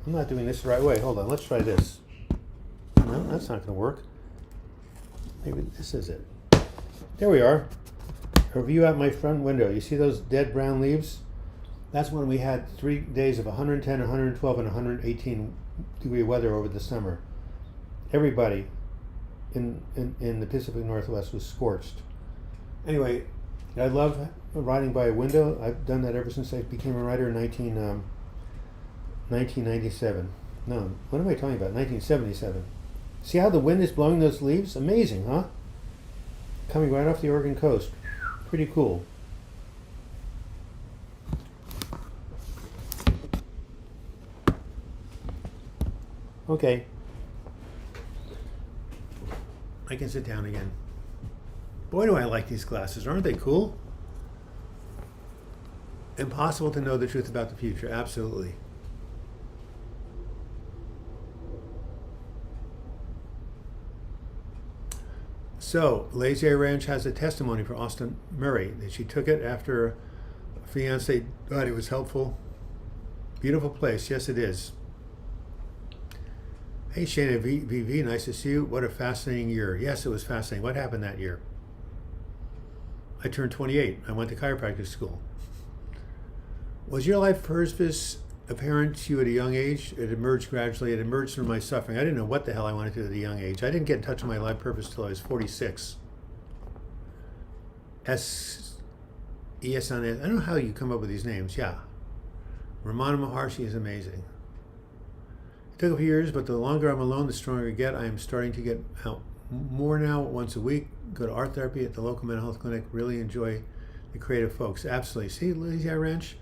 I'm not doing this the right way. Hold on, let's try this. No, that's not going to work. Maybe this is it. There we are. A view out my front window. You see those dead brown leaves? That's when we had 3 days of 110, 112, and 118 degree weather over the summer. Everybody in the Pacific Northwest was scorched. Anyway, I love riding by a window. I've done that ever since I became a writer in 1997. No, what am I talking about? 1977. See how the wind is blowing those leaves? Amazing, huh? Coming right off the Oregon coast. Pretty cool. Okay. I can sit down again. Boy, do I like these glasses. Aren't they cool? Impossible to know the truth about the future. Absolutely. So, Lazy Eye Ranch has a testimony for Austin Murray that she took it after a fiance thought it was helpful. Beautiful place. Yes, it is. Hey, Shana VV, nice to see you. What a fascinating year. Yes, it was fascinating. What happened that year? I turned 28. I went to chiropractic school. Was your life purpose apparent to you at a young age? It emerged gradually. It emerged from my suffering. I didn't know what the hell I wanted to do at a young age. I didn't get in touch with my life purpose till I was 46. S-E-S-N-S. I don't know how you come up with these names. Yeah. Ramana Maharshi is amazing. It took a few years, but the longer I'm alone, the stronger I get. I am starting to get out more now, once a week. Go to art therapy at the local mental health clinic. Really enjoy the creative folks. Absolutely. See, Lazy Eye Ranch?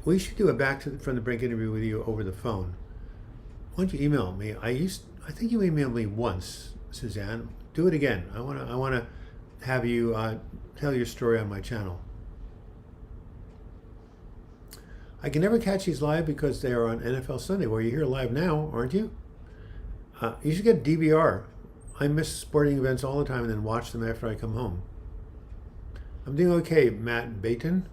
We should do a back from the break interview with you over the phone. Why don't you email me? I think you emailed me once, Suzanne. Do it again. I wanna have you tell your story on my channel. I can never catch these live because they are on NFL Sunday. Well, you're here live now, aren't you? You should get DVR. I miss sporting events all the time and then watch them after I come home. I'm doing okay, Matt Baton.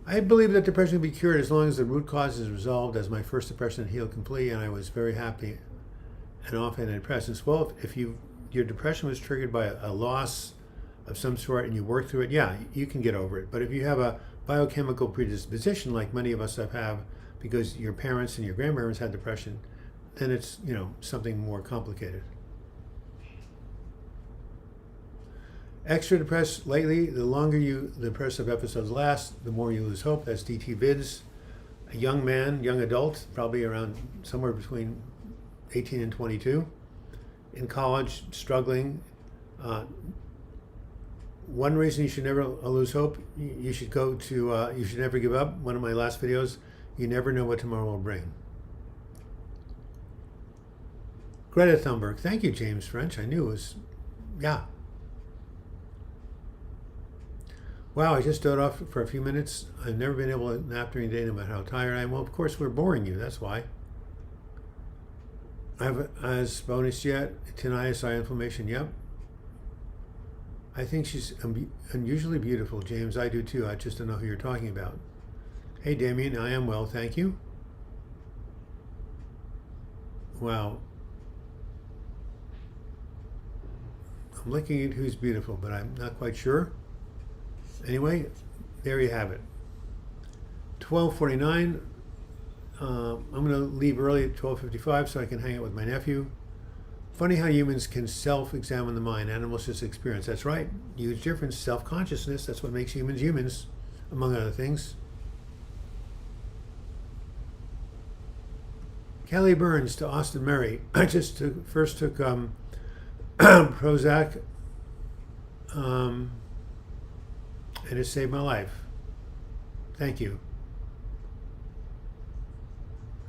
I believe that depression can be cured as long as the root cause is resolved, as my first depression healed completely, and I was very happy and often antidepressants. Well, if your depression was triggered by a loss of some sort and you work through it, yeah, you can get over it. But if you have a biochemical predisposition, like many of us have because your parents and your grandparents had depression, then it's, something more complicated. Extra depressed lately, the longer the depressive episodes last, the more you lose hope. That's DT Vids. A young man, young adult, probably around somewhere between 18 and 22, in college, struggling. One reason you should never lose hope, you should you should never give up. One of my last videos, you never know what tomorrow will bring. Greta Thunberg. Thank you, James French. I knew it was, yeah. Wow, I just dozed off for a few minutes. I've never been able to nap during the day no matter how tired I am. Well, of course, we're boring you. That's why. I have, as bonus yet, tinnitus, eye inflammation. Yep. I think she's unusually beautiful, James. I do too. I just don't know who you're talking about. Hey, Damien. I am well, thank you. Wow. I'm looking at who's beautiful, but I'm not quite sure. Anyway, there you have it. 12:49. I'm going to leave early at 12:55 so I can hang out with my nephew. Funny how humans can self-examine the mind. Animals just experience. That's right. Huge difference. Self-consciousness. That's what makes humans humans, among other things. Kelly Burns to Austin Murray. I just first took Prozac, and it saved my life. Thank you.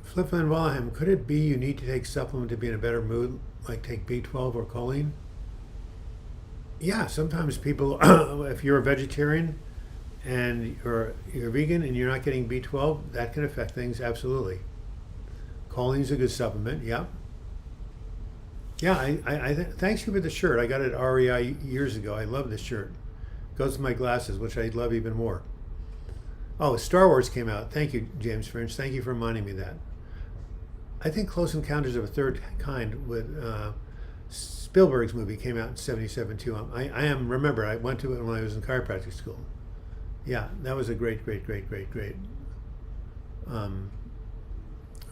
Flip Van Wallenham, could it be you need to take supplement to be in a better mood, like take B12 or choline? Yeah, sometimes people, if you're a vegetarian and you're vegan and you're not getting B12, that can affect things, absolutely. Choline's a good supplement, yeah. Yeah, I thanks you for the shirt. I got it at REI years ago. I love this shirt. Goes with my glasses, which I love even more. Oh, Star Wars came out. Thank you, James French. Thank you for reminding me that. I think Close Encounters of a Third Kind with Spielberg's movie came out in '77 too. Remember, I went to it when I was in chiropractic school. Yeah, that was a great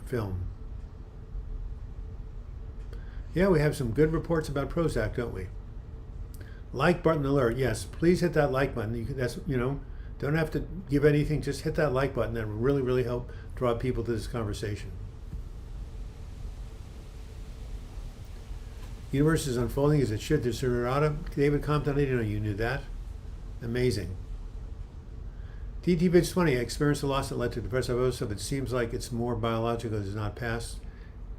film. Yeah, we have some good reports about Prozac, don't we? Like button alert. Yes, please hit that like button. Don't have to give anything. Just hit that like button. That will really help draw people to this conversation. Universe is unfolding as it should. There's Serrata. David Compton, I didn't know you knew that. Amazing. DT Bits 20. I experienced a loss that led to depressive episode, but it seems like it's more biological. It does not pass.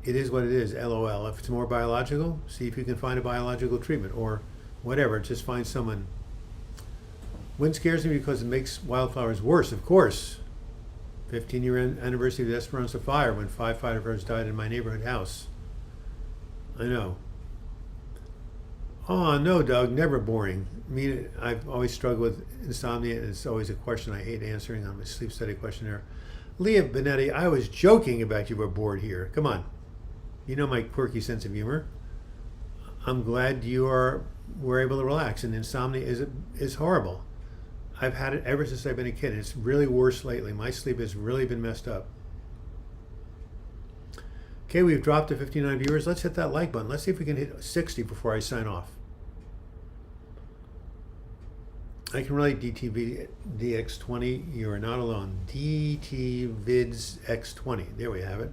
It is what it is. LOL. If it's more biological, see if you can find a biological treatment or whatever. Just find someone. Wind scares me because it makes wildflowers worse, of course. 15-year anniversary of the Esperanza fire when 5 firefighters died in my neighborhood house. I know. Oh, no, Doug, never boring. I mean, I've always struggled with insomnia, and it's always a question I hate answering on my sleep study questionnaire. Leah Benetti, I was joking about you were bored here. Come on. You know my quirky sense of humor. I'm glad were able to relax, and insomnia is horrible. I've had it ever since I've been a kid. It's really worse lately. My sleep has really been messed up. Okay, we've dropped to 59 viewers. Let's hit that like button. Let's see if we can hit 60 before I sign off. I can relate DTVDX20. You are not alone. DTVidsX20. There we have it.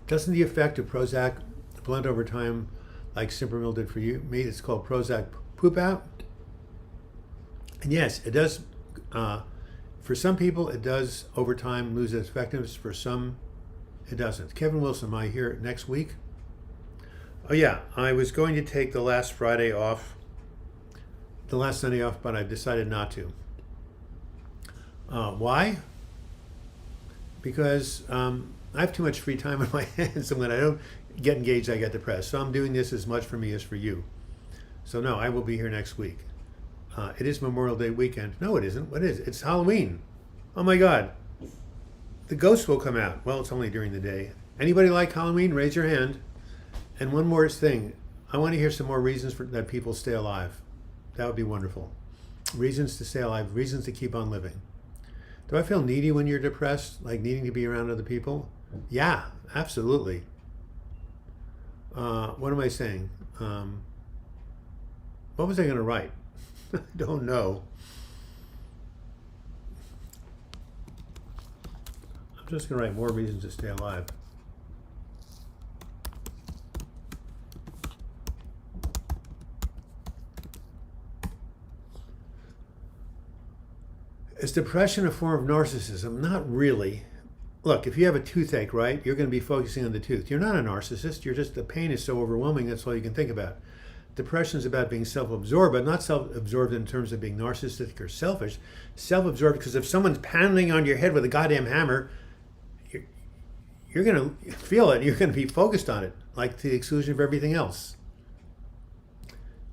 Doesn't the effect of Prozac blend over time like Simpermil did for me? It's called Prozac poop out. And yes, it does. For some people, it does over time lose its effectiveness. For some, It doesn't. Kevin Wilson, am I here next week? Oh yeah, I was going to take the last Friday off, the last Sunday off, but I decided not to. Why? Because I have too much free time on my hands, and when I don't get engaged, I get depressed. So I'm doing this as much for me as for you. So no, I will be here next week. It is Memorial Day weekend. No, it isn't. What is it? It's Halloween. Oh my God. The ghosts will come out. Well, it's only during the day. Anybody like Halloween? Raise your hand. And one more thing. I want to hear some more reasons that people stay alive. That would be wonderful. Reasons to stay alive. Reasons to keep on living. Do I feel needy when you're depressed? Like needing to be around other people? Yeah, absolutely. What am I saying? What was I going to write? I don't know. I'm just going to write more reasons to stay alive. Is depression a form of narcissism? Not really. Look, if you have a toothache, right, you're going to be focusing on the tooth. You're not a narcissist. You're just, the pain is so overwhelming, that's all you can think about. Depression is about being self-absorbed, but not self-absorbed in terms of being narcissistic or selfish. Self-absorbed because if someone's pounding on your head with a goddamn hammer, you're going to feel it and you're going to be focused on it, like to the exclusion of everything else.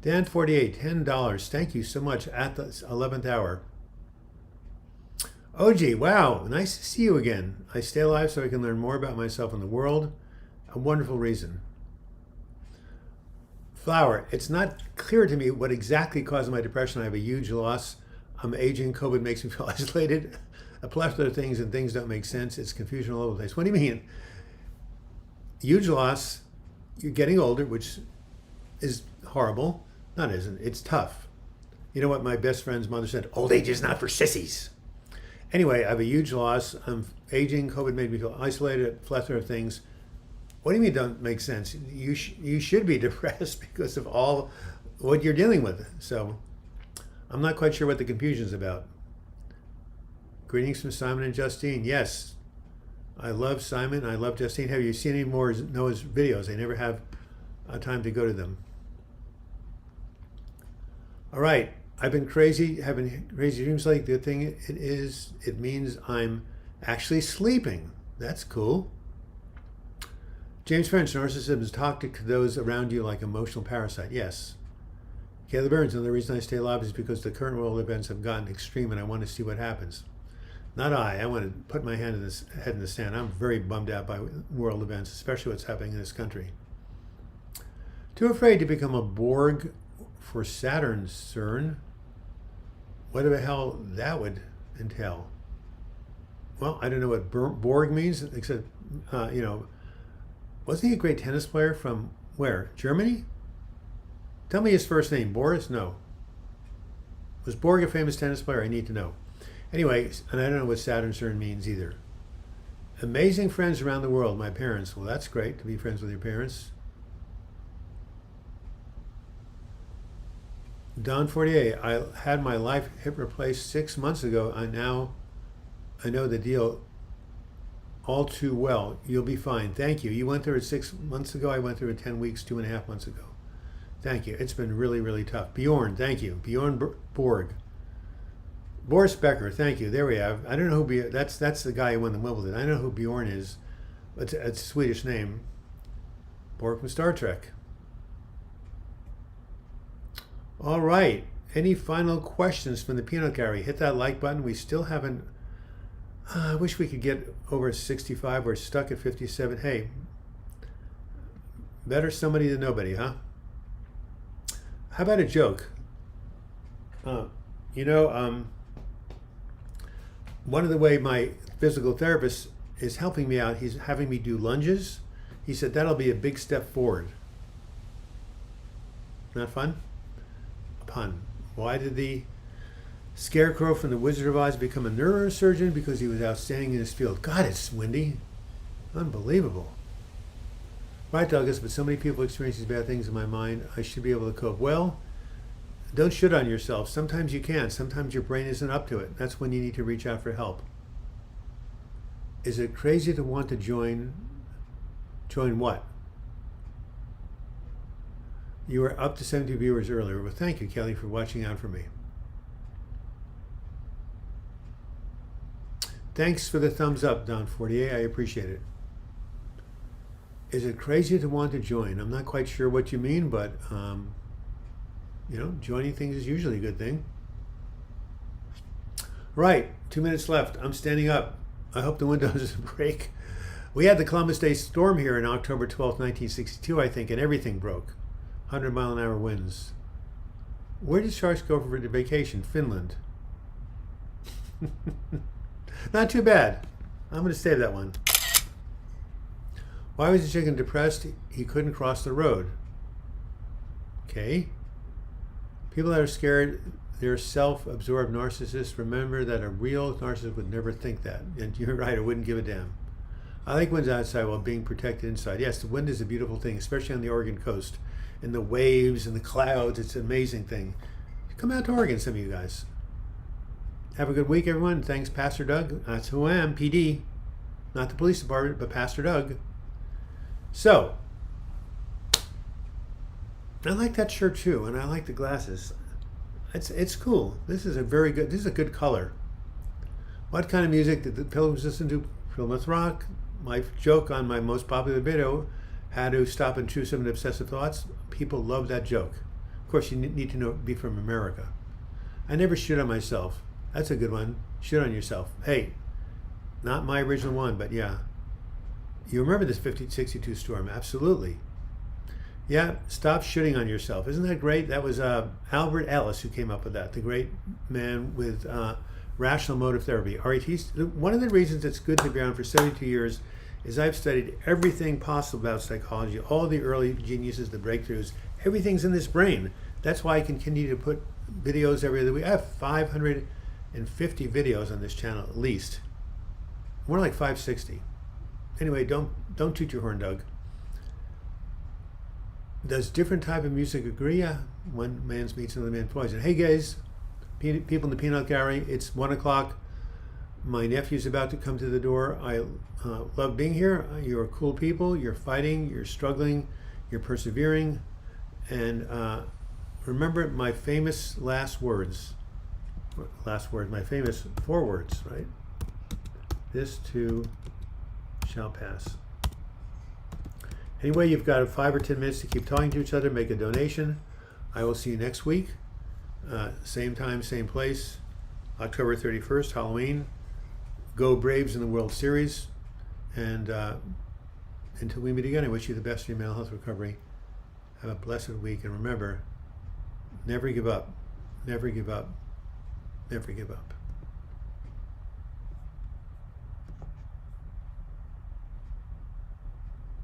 Dan48, $10. Thank you so much at the 11th hour. OG, wow, nice to see you again. I stay alive so I can learn more about myself and the world. A wonderful reason. Flower, it's not clear to me what exactly caused my depression. I have a huge loss. I'm aging. COVID makes me feel isolated. A plethora of things and things don't make sense. It's confusion all over the place. What do you mean? Huge loss. You're getting older, which is horrible. Not isn't. It's tough. You know what my best friend's mother said? Old age is not for sissies. Anyway, I have a huge loss. I'm aging. COVID made me feel isolated. A plethora of things. What do you mean don't make sense? You should be depressed because of all what you're dealing with. So I'm not quite sure what the confusion is about. Greetings from Simon and Justine. Yes, I love Simon. I love Justine. Have you seen any more Noah's videos? I never have time to go to them. All right. I've been crazy, having crazy dreams lately. The thing it means I'm actually sleeping. That's cool. James French, narcissism is toxic to those around you like emotional parasite. Yes. Caleb Burns, another reason I stay alive is because the current world events have gotten extreme and I want to see what happens. Not I want to put my head in the sand. I'm very bummed out by world events, especially what's happening in this country. Too afraid to become a Borg for Saturn, CERN. What the hell that would entail? Well, I don't know what Borg means, except, wasn't he a great tennis player from where? Germany? Tell me his first name. Boris? No. Was Borg a famous tennis player? I need to know. Anyway, and I don't know what Saturn CERN means either. Amazing friends around the world. My parents. Well, that's great to be friends with your parents. Don Fortier, I had my life hip replaced 6 months ago. I know the deal all too well. You'll be fine. Thank you. You went through it 6 months ago. I went through it 10 weeks, 2.5 months ago. Thank you. It's been really, really tough. Bjorn, thank you. Bjorn Borg. Boris Becker, thank you. There we have. I don't know who that's the guy who won the Wimbledon. I know who Bjorn is. It's a Swedish name. Borg from Star Trek. All right. Any final questions from the peanut gallery? Hit that like button. We still haven't. I wish we could get over 65. We're stuck at 57. Hey, better somebody than nobody, huh? How about a joke? One of the way my physical therapist is helping me out, he's having me do lunges. He said that'll be a big step forward. Not fun? A pun. Why did the Scarecrow from The Wizard of Oz become a neurosurgeon? Because he was outstanding in his field. God, it's windy. Unbelievable. Right, Douglas, but so many people experience these bad things in my mind. I should be able to cope. Well, don't shit on yourself. Sometimes you can. Sometimes your brain isn't up to it. That's when you need to reach out for help. Is it crazy to want to join? Join what? You were up to 70 viewers earlier. Well, thank you, Kelly, for watching out for me. Thanks for the thumbs up, Don48. I appreciate it. Is it crazy to want to join? I'm not quite sure what you mean, but you know, joining things is usually a good thing. Right, 2 minutes left. I'm standing up. I hope the window doesn't break. We had the Columbus Day storm here on October 12th, 1962, I think, and everything broke. 100-mile-an-hour winds. Where did Sharks go for the vacation? Finland. Not too bad. I'm going to save that one. Why was the chicken depressed? He couldn't cross the road. Okay. People that are scared, they're self-absorbed narcissists. Remember that a real narcissist would never think that. And you're right, I wouldn't give a damn. I like winds outside while being protected inside. Yes, the wind is a beautiful thing, especially on the Oregon coast. And the waves and the clouds, it's an amazing thing. Come out to Oregon, some of you guys. Have a good week, everyone. Thanks, Pastor Doug. That's who I am, PD. Not the police department, but Pastor Doug. So, I like that shirt too, and I like the glasses. It's cool. This is a good color. What kind of music did the Pilgrims listen to? Plymouth Rock. My joke on my most popular video, how to stop intrusive and obsessive thoughts. People love that joke. Of course, you need to be from America. I never shit on myself. That's a good one. Shit on yourself. Hey, not my original one, but yeah. You remember this 5062 storm? Absolutely. Yeah, stop shitting on yourself. Isn't that great? That was Albert Ellis who came up with that, the great man with rational motive therapy. One of the reasons it's good to be around for 72 years is I've studied everything possible about psychology, all the early geniuses, the breakthroughs, everything's in this brain. That's why I can continue to put videos every other week. I have 550 videos on this channel at least. More like 560. Anyway, don't toot your horn, Doug. Does different type of music agree? Yeah. One man meets another man poison. Hey guys, people in the peanut gallery, it's 1 o'clock. My nephew's about to come to the door. I love being here. You're cool people. You're fighting. You're struggling. You're persevering. And remember my famous last words. My famous 4 words, right? This too shall pass. Anyway, you've got 5 or 10 minutes to keep talking to each other, make a donation. I will see you next week. Same time, same place. October 31st, Halloween. Go Braves in the World Series. And until we meet again, I wish you the best of your mental health recovery. Have a blessed week. And remember, never give up. Never give up. Never give up.